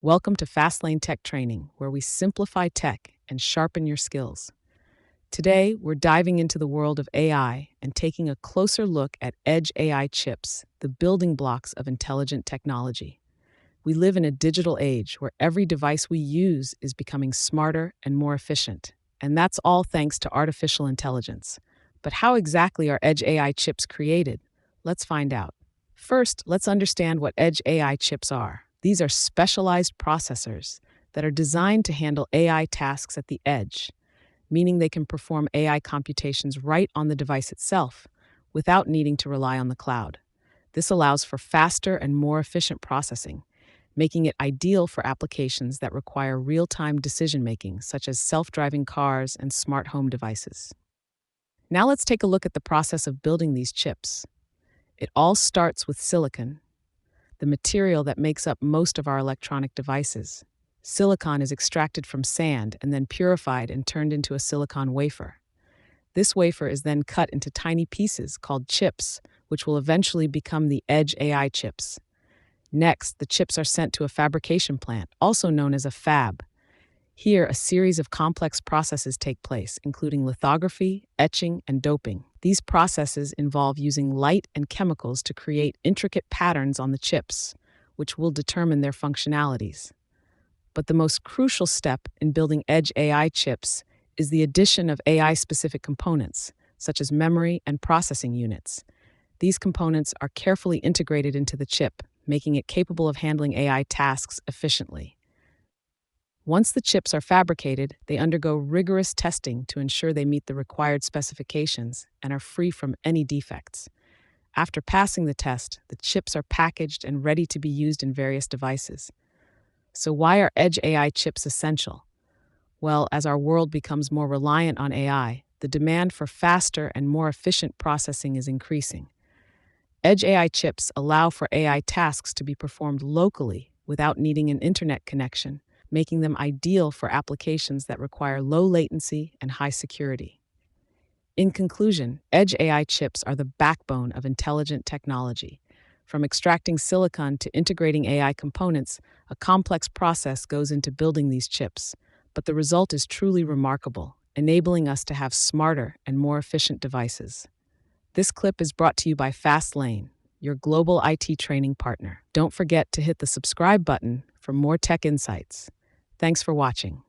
Welcome to Fastlane Tech Training, where we simplify tech and sharpen your skills. Today, we're diving into the world of AI and taking a closer look at edge AI chips, the building blocks of intelligent technology. We live in a digital age where every device we use is becoming smarter and more efficient, and that's all thanks to artificial intelligence. But how exactly are edge AI chips created? Let's find out. First, let's understand what edge AI chips are. These are specialized processors that are designed to handle AI tasks at the edge, meaning they can perform AI computations right on the device itself without needing to rely on the cloud. This allows for faster and more efficient processing, making it ideal for applications that require real-time decision-making, such as self-driving cars and smart home devices. Now let's take a look at the process of building these chips. It all starts with silicon, the material that makes up most of our electronic devices. Silicon is extracted from sand and then purified and turned into a silicon wafer. This wafer is then cut into tiny pieces called chips, which will eventually become the edge AI chips. Next, the chips are sent to a fabrication plant, also known as a fab. Here, a series of complex processes take place, including lithography, etching, and doping. These processes involve using light and chemicals to create intricate patterns on the chips, which will determine their functionalities. But the most crucial step in building edge AI chips is the addition of AI-specific components, such as memory and processing units. These components are carefully integrated into the chip, making it capable of handling AI tasks efficiently. Once the chips are fabricated, they undergo rigorous testing to ensure they meet the required specifications and are free from any defects. After passing the test, the chips are packaged and ready to be used in various devices. So why are edge AI chips essential? Well, as our world becomes more reliant on AI, the demand for faster and more efficient processing is increasing. Edge AI chips allow for AI tasks to be performed locally without needing an internet connection, making them ideal for applications that require low latency and high security. In conclusion, edge AI chips are the backbone of intelligent technology. From extracting silicon to integrating AI components, a complex process goes into building these chips, but the result is truly remarkable, enabling us to have smarter and more efficient devices. This clip is brought to you by Fastlane, your global IT training partner. Don't forget to hit the subscribe button for more tech insights. Thanks for watching.